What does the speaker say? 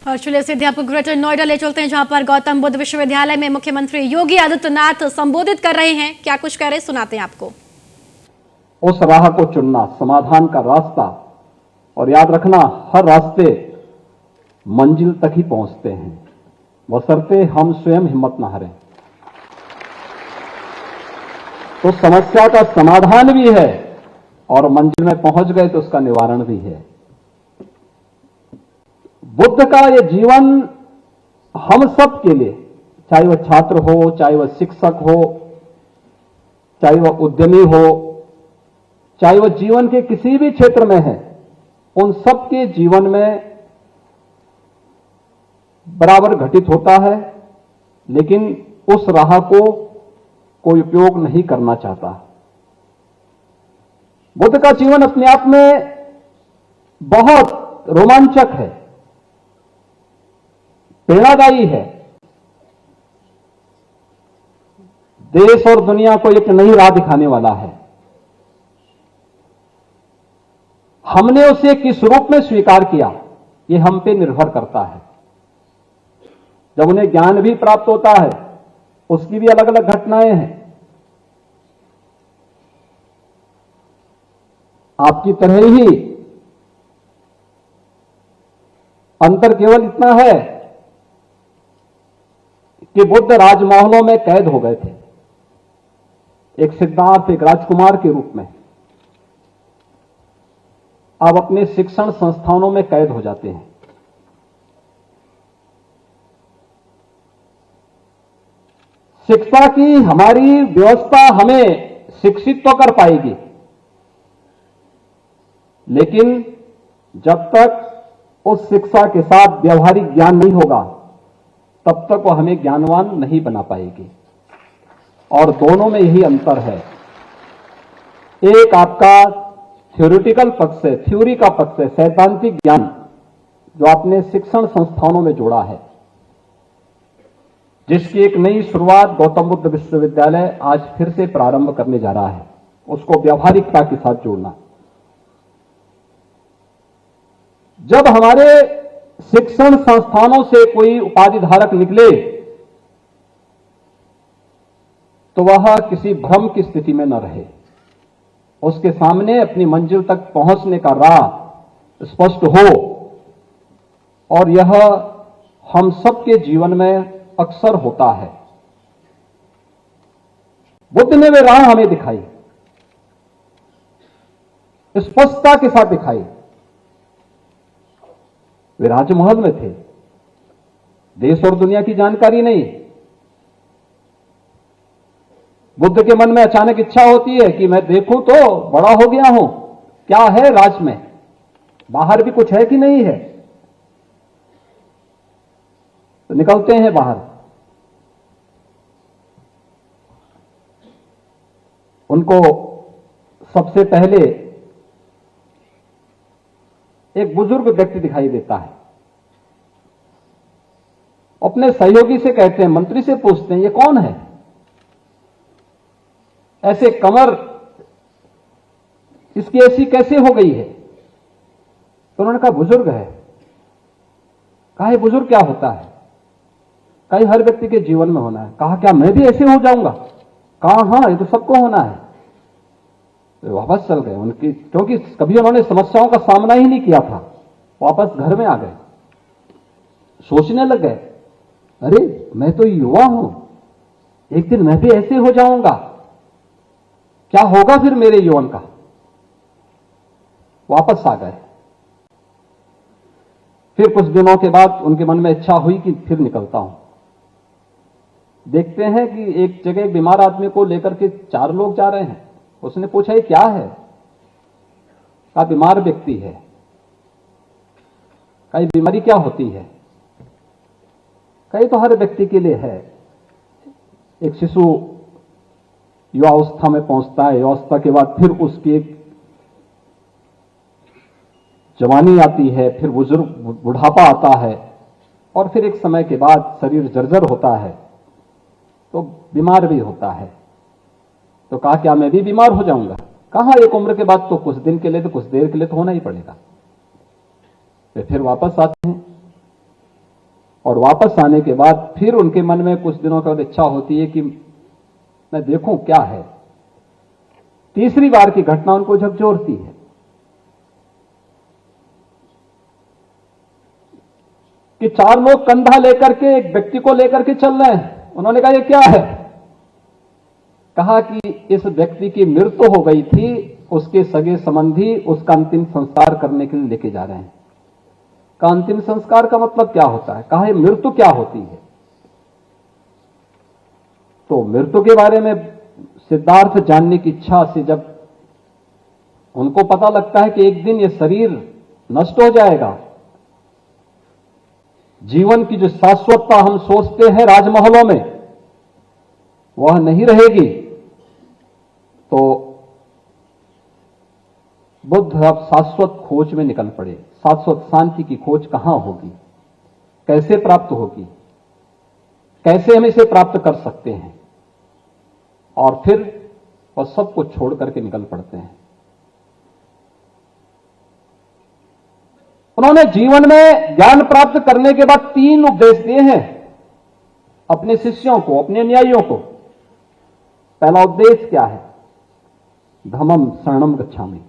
और चलिए सीधे आपको ग्रेटर नोएडा ले चलते हैं, जहां पर गौतम बुद्ध विश्वविद्यालय में मुख्यमंत्री योगी आदित्यनाथ संबोधित कर रहे हैं। क्या कुछ कह रहे, सुनाते हैं आपको। उस राह को चुनना, समाधान का रास्ता, और याद रखना हर रास्ते मंजिल तक ही पहुंचते हैं, बशर्ते हम स्वयं हिम्मत न हारें। तो समस्या का समाधान भी है और मंजिल में पहुंच गए तो उसका निवारण भी है। बुद्ध का यह जीवन हम सब के लिए, चाहे वह छात्र हो, चाहे वह शिक्षक हो, चाहे वह उद्यमी हो, चाहे वह जीवन के किसी भी क्षेत्र में है, उन सब के जीवन में बराबर घटित होता है। लेकिन उस राह को कोई उपयोग नहीं करना चाहता। बुद्ध का जीवन अपने आप में बहुत रोमांचक है, प्रेरणादायी है, देश और दुनिया को एक नई राह दिखाने वाला है। हमने उसे किस रूप में स्वीकार किया, यह हम पे निर्भर करता है। जब उन्हें ज्ञान भी प्राप्त होता है, उसकी भी अलग अलग घटनाएं हैं। आपकी तरह ही अंतर केवल इतना है कि बुद्ध राजमहलों में कैद हो गए थे, एक सिद्धार्थ, एक राजकुमार के रूप में। अब अपने शिक्षण संस्थानों में कैद हो जाते हैं। शिक्षा की हमारी व्यवस्था हमें शिक्षित तो कर पाएगी, लेकिन जब तक उस शिक्षा के साथ व्यवहारिक ज्ञान नहीं होगा, तब तक वो हमें ज्ञानवान नहीं बना पाएगी। और दोनों में यही अंतर है। एक आपका थ्योरेटिकल पक्ष है, थ्योरी का पक्ष है, सैद्धांतिक ज्ञान, जो आपने शिक्षण संस्थानों में जोड़ा है, जिसकी एक नई शुरुआत गौतम बुद्ध विश्वविद्यालय आज फिर से प्रारंभ करने जा रहा है। उसको व्यावहारिकता के साथ जोड़ना। जब हमारे शिक्षण संस्थानों से कोई उपाधि धारक निकले, तो वह किसी भ्रम की स्थिति में न रहे, उसके सामने अपनी मंजिल तक पहुंचने का राह स्पष्ट हो। और यह हम सबके जीवन में अक्सर होता है। बुद्ध ने वे राह हमें दिखाई, स्पष्टता के साथ दिखाई। वे राजमहल में थे, देश और दुनिया की जानकारी नहीं। बुद्ध के मन में अचानक इच्छा होती है कि मैं देखूं तो बड़ा हो गया हूं, क्या है राज में, बाहर भी कुछ है कि नहीं है। तो निकलते हैं बाहर। उनको सबसे पहले एक बुजुर्ग व्यक्ति दिखाई देता है। अपने सहयोगी से कहते हैं, मंत्री से पूछते हैं, ये कौन है, ऐसे कमर इसकी ऐसी कैसे हो गई है। तो उन्होंने कहा बुजुर्ग है। कहा ये बुजुर्ग क्या होता है। कई हर व्यक्ति के जीवन में होना है। कहा क्या मैं भी ऐसे हो जाऊंगा। कहा हां, ये तो सबको होना है। तो वापस चल गए उनकी, क्योंकि कभी उन्होंने समस्याओं का सामना ही नहीं किया था। वापस घर में आ गए, सोचने लग गए, अरे मैं तो युवा हूं, एक दिन मैं भी ऐसे हो जाऊंगा, क्या होगा फिर मेरे यौवन का। वापस आ गए। फिर कुछ दिनों के बाद उनके मन में इच्छा हुई कि फिर निकलता हूं। देखते हैं कि एक जगह एक बीमार आदमी को लेकर के 4 लोग जा रहे हैं। उसने पूछा ये क्या है। कहा बीमार व्यक्ति है। कहा बीमारी क्या होती है। कहीं तो हर व्यक्ति के लिए है। एक शिशु युवावस्था में पहुंचता है, युवावस्था के बाद फिर उसकी एक जवानी आती है, फिर बुढ़ापा आता है, और फिर एक समय के बाद शरीर जर्जर होता है, तो बीमार भी होता है। तो कहा क्या मैं भी बीमार हो जाऊंगा। कहा एक उम्र के बाद तो कुछ दिन के लिए, तो कुछ देर के लिए तो होना ही पड़ेगा। वे फिर वापस आते हैं। और वापस आने के बाद फिर उनके मन में कुछ दिनों के बाद इच्छा होती है कि मैं देखूं क्या है। तीसरी बार की घटना उनको झकझोरती है। कि चार लोग कंधा लेकर के एक व्यक्ति को लेकर के चल रहे हैं। उन्होंने कहा, ये क्या है? कहा कि इस व्यक्ति की मृत्यु हो गई थी, उसके सगे संबंधी उसका अंतिम संस्कार करने के लिए लेके जा रहे हैं। का अंतिम संस्कार का मतलब क्या होता है? कहा, मृत्यु क्या होती है? तो मृत्यु के बारे में सिद्धार्थ जानने की इच्छा से जब उनको पता लगता है कि एक दिन ये शरीर नष्ट हो जाएगा, जीवन की जो शाश्वतता हम सोचते हैं राजमहलों में, वह नहीं रहेगी, तो बुद्ध अब शाश्वत खोज में निकल पड़े। शाश्वत शांति की खोज कहां होगी, कैसे प्राप्त होगी, कैसे हम इसे प्राप्त कर सकते हैं, और फिर वह सब कुछ छोड़ करके निकल पड़ते हैं। उन्होंने जीवन में ज्ञान प्राप्त करने के बाद 3 उपदेश दिए हैं अपने शिष्यों को, अपने अनुयायियों को। पहला उपदेश क्या है? धम्मं शरणं गच्छामि।